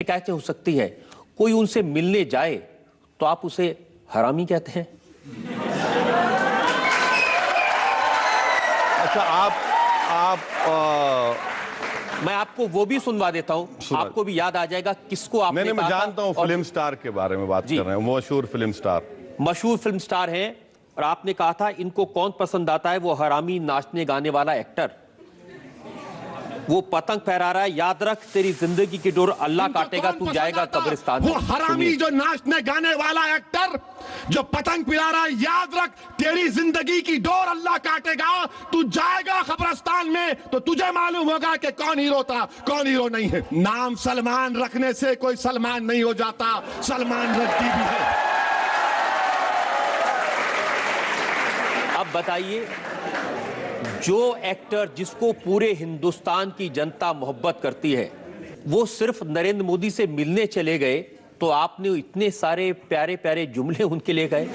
कैसे हो सकती है? कोई उनसे मिलने जाए तो आप उसे हरामी कहते हैं। अच्छा, मैं आपको वो भी सुनवा देता हूं, आपको भी याद आ जाएगा किसको आपने मैं जानता हूं। फिल्म स्टार के बारे में बात कर रहे हैं, मशहूर फिल्म स्टार। मशहूर फिल्म स्टार हैं और आपने कहा था इनको कौन पसंद आता है? वो हरामी नाचने गाने वाला एक्टर, वो पतंग फहरा रहा है। याद रख, तेरी जिंदगी की डोर अल्लाह काटेगा, तू जाएगा कब्रिस्तान। वो हरामी जो नाचने गाने वाला एक्टर जो पतंग फहरा रहा है, याद रख, तेरी जिंदगी की डोर अल्लाह काटेगा, तू जाएगा कब्रिस्तान में। तो तुझे मालूम होगा कि कौन हीरो था, कौन हीरो नहीं है। नाम सलमान रखने से कोई सलमान नहीं हो जाता, सलमान रखती भी है। अब बताइए, जो एक्टर जिसको पूरे हिंदुस्तान की जनता मोहब्बत करती है, वो सिर्फ नरेंद्र मोदी से मिलने चले गए तो आपने इतने सारे प्यारे प्यारे जुमले उनके लिए गए।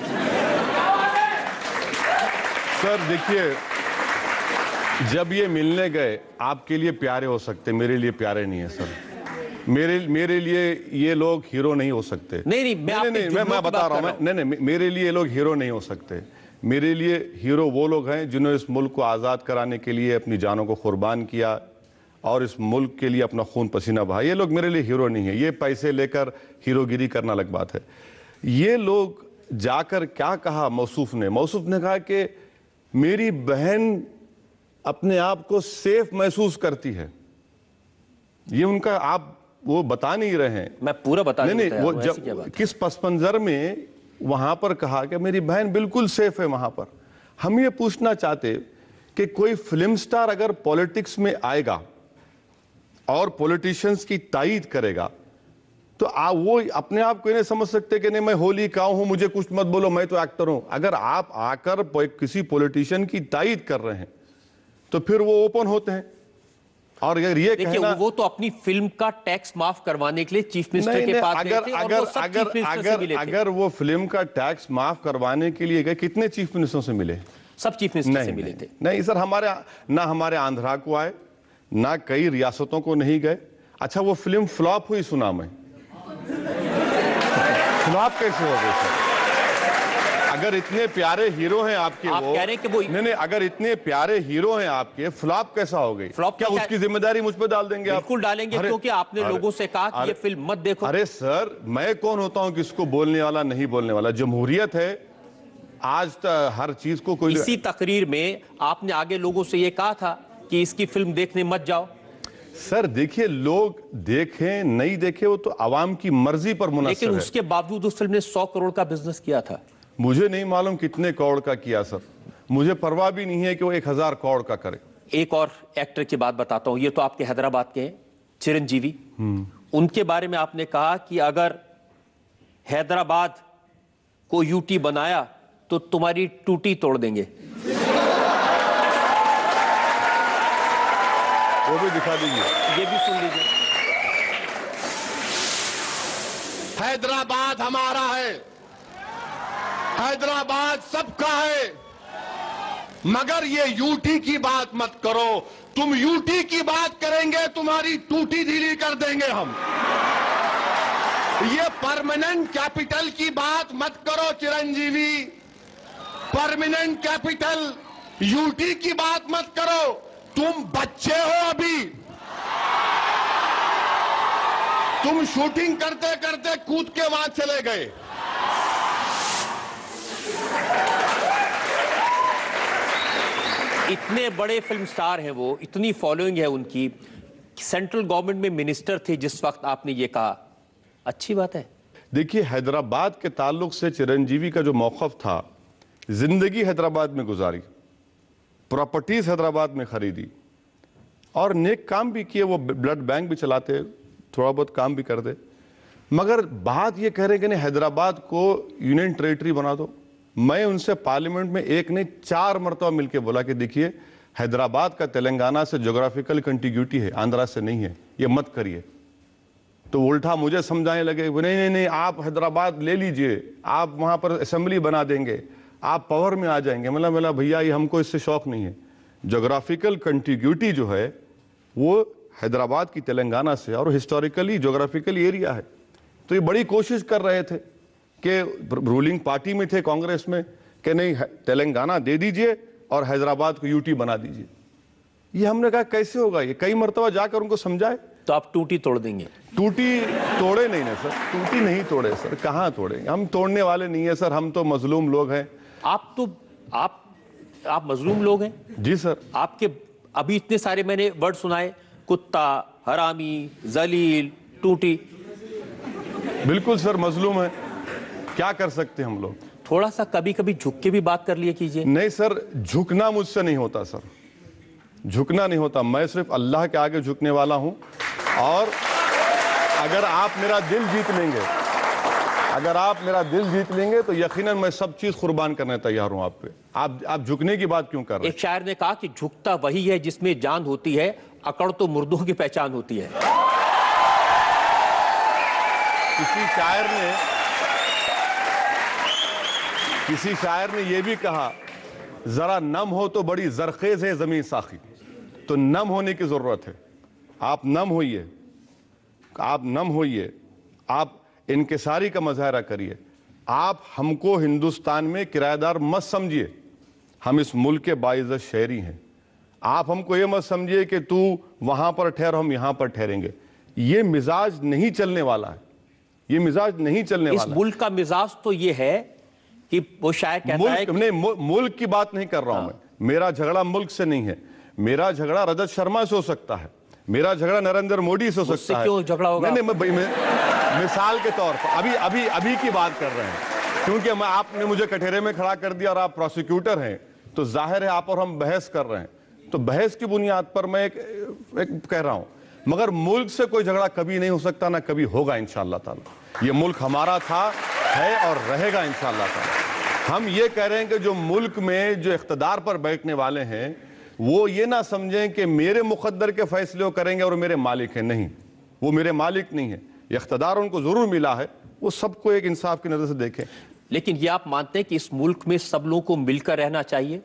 सर देखिए, जब ये मिलने गए, आपके लिए प्यारे हो सकते, मेरे लिए प्यारे नहीं है सर। मेरे लिए ये लोग हीरो नहीं हो सकते। नहीं, मैं बता रहा हूं, नहीं, मेरे लिए ये लोग हीरो नहीं हो सकते। मेरे लिए हीरो वो लोग हैं जिन्होंने इस मुल्क को आज़ाद कराने के लिए अपनी जानों को कुर्बान किया और इस मुल्क के लिए अपना खून पसीना बहाया। ये लोग मेरे लिए हीरो नहीं है। ये पैसे लेकर हीरोगिरी करना अलग बात है। ये लोग जाकर क्या कहा मौसूफ ने कहा कि मेरी बहन अपने आप को सेफ महसूस करती है। ये उनका, आप वो बता नहीं रहे हैं। मैं पूरा बता नहीं, वो जब किस पस मंजर में वहां पर कहा कि मेरी बहन बिल्कुल सेफ है। वहां पर हम ये पूछना चाहते कि कोई फिल्म स्टार अगर पॉलिटिक्स में आएगा और पॉलिटिशियंस की तायीद करेगा तो वो अपने आप को नहीं समझ सकते कि नहीं मैं होली का हूं, मुझे कुछ मत बोलो, मैं तो एक्टर हूं। अगर आप आकर किसी पॉलिटिशियन की तायीद कर रहे हैं तो फिर वो ओपन होते हैं। और अगर ये कहना, वो तो अपनी फिल्म का टैक्स माफ करवाने के लिए चीफ मिनिस्टर के पास गए थे और वो सब चीफ मिनिस्टर से मिले थे। अगर वो फिल्म का टैक्स माफ करवाने के लिए गए, कितने चीफ मिनिस्टरों से मिले? सब चीफ मिनिस्टर से मिले थे। नहीं सर, हमारे आंध्रा को आए, ना कई रियासतों को नहीं गए। अच्छा, वो फिल्म फ्लॉप हुई, सुना मैं। फ्लॉप कैसे हो गई सर? अगर इतने प्यारे हीरो हैं आपके, आप कह रहे हैं कि वो नहीं, अगर इतने प्यारे हीरो हैं आपके, फ्लॉप कैसा हो गई? क्या उसकी जिम्मेदारी मुझ पर डाल देंगे? बिल्कुल डालेंगे, क्योंकि आपने लोगों से कहा कि ये फिल्म मत देखो। अरे सर, मैं कौन होता हूं किसको बोलने वाला नहीं बोलने वाला? जमहूरियत है, आज हर चीज को कोई। इसी तकरीर में आपने आगे लोगों से ये कहा था कि इसकी फिल्म देखने मत जाओ। सर देखिए, लोग देखें नहीं देखें वो तो आवाम की मर्जी पर मुनसर है। लेकिन उसके बावजूद उस फिल्म ने 100 करोड़ का बिजनेस किया था। मुझे नहीं मालूम कितने करोड़ का किया सर, मुझे परवाह भी नहीं है कि वो 1000 करोड़ का करे। एक और एक्टर की बात बताता हूं, ये तो आपके हैदराबाद के हैं, चिरंजीवी। उनके बारे में आपने कहा कि अगर हैदराबाद को यूटी बनाया तो तुम्हारी टूटी तोड़ देंगे। वो भी दिखा दीजिए, ये भी सुन लीजिए। हैदराबाद हमारा है, हैदराबाद सबका है, मगर ये यूटी की बात मत करो। तुम यूटी की बात करेंगे तुम्हारी टूटी ढीली कर देंगे हम। ये परमानेंट कैपिटल की बात मत करो चिरंजीवी, परमानेंट कैपिटल यूटी की बात मत करो। तुम बच्चे हो अभी, तुम शूटिंग करते करते कूद के वहां चले गए। इतने बड़े फिल्म स्टार हैं वो, इतनी फॉलोइंग है उनकी, सेंट्रल गवर्नमेंट में मिनिस्टर थे जिस वक्त आपने ये कहा। अच्छी बात है। देखिए, हैदराबाद के ताल्लुक से चिरंजीवी का जो मौक़िफ़ था, जिंदगी हैदराबाद में गुजारी, प्रॉपर्टीज हैदराबाद में खरीदी और नेक काम भी किए। वो ब्लड बैंक भी चलाते, थोड़ा बहुत काम भी करते। मगर बात ये कह रहे कि नहीं हैदराबाद को यूनियन टेरिटरी बना दो। मैं उनसे पार्लियामेंट में एक नहीं 4 मरतबा मिलकर बोला कि देखिए, हैदराबाद का तेलंगाना से ज्योग्राफिकल कंटिग्यूटी है, आंध्रा से नहीं है, ये मत करिए। तो उल्टा मुझे समझाने लगे, नहीं, आप हैदराबाद ले लीजिए, आप वहां पर असेंबली बना देंगे, आप पावर में आ जाएंगे। मतलब भैया, ये हमको इससे शौक नहीं है। ज्योग्राफिकल कंटिग्यूटी जो है वो हैदराबाद की तेलंगाना से, और हिस्टोरिकली ज्योग्राफिकली एरिया है, तो ये बड़ी कोशिश कर रहे थे कि रूलिंग पार्टी में थे कांग्रेस में कि नहीं तेलंगाना दे दीजिए और हैदराबाद को यूटी बना दीजिए। ये हमने कहा कैसे होगा, ये कई मरतबा जाकर उनको समझाए। तो आप टूटी तोड़ देंगे? टूटी तोड़े नहीं ना सर, टूटी नहीं तोड़े सर, कहाँ तोड़ेंगे, हम तोड़ने वाले नहीं है सर, हम तो मजलूम लोग हैं। आप मजलूम लोग हैं जी सर। आपके अभी इतने सारे मैंने वर्ड सुनाए, कुत्ता, हरामी, जलील, टूटी। बिल्कुल सर, मजलूम है, क्या कर सकते हैं हम लोग। थोड़ा सा कभी कभी झुक के भी बात कर लिया कीजिए। नहीं सर, झुकना मुझसे नहीं होता सर, झुकना नहीं होता, मैं सिर्फ अल्लाह के आगे झुकने वाला हूं। और अगर आप मेरा दिल जीत लेंगे, अगर आप मेरा दिल जीत लेंगे तो यकीनन मैं सब चीज कुर्बान करने तैयार हूं आप पे। आप झुकने की बात क्यों कर रहे हैं? एक शायर ने कहा कि झुकता वही है जिसमें जान होती है, अकड़ तो मुर्दों की पहचान होती है। किसी शायर ने यह भी कहा, जरा नम हो तो बड़ी जरखेज है जमीन साखी। तो नम होने की जरूरत है, आप नम होइए, आप नम होइए, आप इनकिसारी का मुजाहरा करिए। आप हमको हिंदुस्तान में किराएदार मत समझिए, हम इस मुल्क के बाइज्जत शहरी हैं। आप हमको ये मत समझिए कि तू वहां पर ठहर, हम यहां पर ठहरेंगे। ये मिजाज नहीं चलने वाला है, ये मिजाज नहीं चलने वाला। इस मुल्क का मिजाज तो ये है कि वो शायद कहता है कि... नहीं, मुल्क की बात नहीं कर रहा हूं मैं, मेरा झगड़ा मुल्क से नहीं है, मेरा झगड़ा रजत शर्मा से हो सकता है, मेरा झगड़ा नरेंद्र मोदी से हो सकता है। क्यों झगड़ा होगा? नहीं, मिसाल के तौर पर अभी की बात कर रहे हैं, क्योंकि आपने मुझे कटहरे में खड़ा कर दिया और आप प्रोसिक्यूटर हैं, तो जाहिर है आप और हम बहस कर रहे हैं, तो बहस की बुनियाद पर मैं एक कह रहा हूं। मगर मुल्क से कोई झगड़ा कभी नहीं हो सकता, ना कभी होगा इंशाअल्लाह ताला। ये मुल्क हमारा था, है और रहेगा इंशाअल्लाह ताला। हम ये कह रहे हैं कि जो मुल्क में जो इख्तिदार पर बैठने वाले हैं वो ये ना समझें कि मेरे मुकद्दर के फैसले वो करेंगे और मेरे मालिक हैं। नहीं, वो मेरे मालिक नहीं है, इख्तिदार उनको जरूर मिला है, वो सबको एक इंसाफ की नजर से देखें। लेकिन ये आप मानते हैं कि इस मुल्क में सब लोगों को मिलकर रहना चाहिए?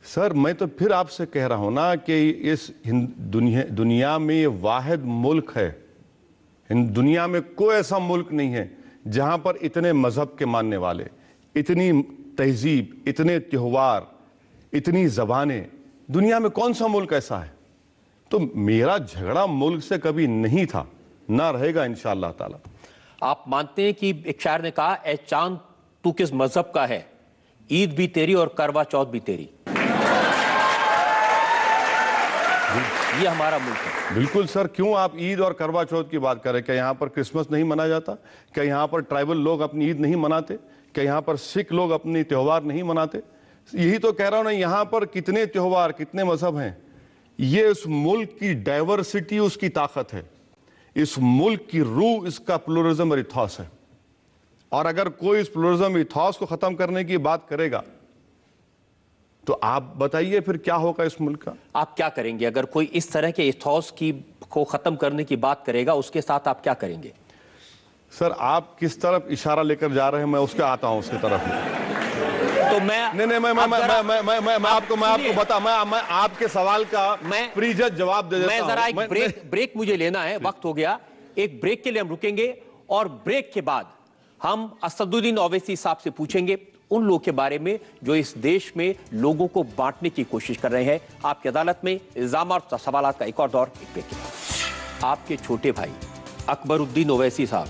सर, मैं तो फिर आपसे कह रहा हूं ना कि इस दुनिया में ये वाहिद मुल्क है, दुनिया में कोई ऐसा मुल्क नहीं है जहां पर इतने मजहब के मानने वाले, इतनी तहजीब, इतने त्योहार, इतनी जबानें, दुनिया में कौन सा मुल्क ऐसा है। तो मेरा झगड़ा मुल्क से कभी नहीं था, ना रहेगा इंशाअल्लाह ताला। आप मानते हैं कि एक शायर ने कहा, ए चांद तू किस मजहब का है, ईद भी तेरी और करवा चौथ भी तेरी। ये हमारा मुल्क है। बिल्कुल सर, क्यों आप ईद और करवा चौथ की बात करें? क्या यहाँ पर क्रिसमस नहीं मनाया जाता? क्या यहाँ पर ट्राइबल लोग अपनी ईद नहीं मनाते? क्या यहाँ पर सिख लोग अपनी त्योहार नहीं मनाते? यही तो कह रहा हूं ना, यहाँ पर कितने त्योहार, कितने मजहब हैं। ये इस मुल्क की डाइवर्सिटी उसकी ताकत है, इस मुल्क की रूह इसका प्लुरलिज्म और इथॉस है। और अगर कोई इस प्लुरलिज्म इथॉस को खत्म करने की बात करेगा तो आप बताइए फिर क्या होगा इस मुल्क का? आप क्या करेंगे अगर कोई इस तरह के इथॉस को खत्म करने की बात करेगा? उसके साथ आप क्या करेंगे? सर, आप किस तरफ इशारा लेकर जा रहे हैं, मैं उसके आता हूं उसकी तरफ। तो मैं आपको बता, मैं आपके सवाल का प्रीजज जवाब दे देता हूं। मैं जरा एक ब्रेक मुझे लेना है, वक्त हो गया। एक ब्रेक के लिए हम रुकेंगे और ब्रेक के बाद हम असदुद्दीन ओवैसी साहब से पूछेंगे उन लोगों के बारे में जो इस देश में लोगों को बांटने की कोशिश कर रहे हैं। आपकी अदालत में इल्जाम और सवालात का एक और दौर, एक ब्रेक के बाद। आपके छोटे भाई अकबरुद्दीन ओवैसी साहब,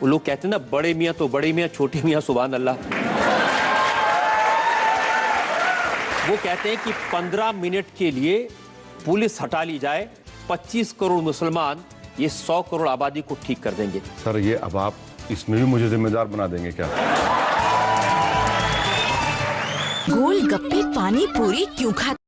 वो लोग कहते हैं ना, बड़े मियां तो बड़े मियां, छोटे मियां सुभान अल्लाह। वो कहते हैं कि 15 मिनट के लिए पुलिस हटा ली जाए, 25 करोड़ मुसलमान ये 100 करोड़ आबादी को ठीक कर देंगे। सर, ये अब आप इसमें भी मुझे जिम्मेदार बना देंगे क्या? गोलगप्पे पानी पूरी क्यों खाते?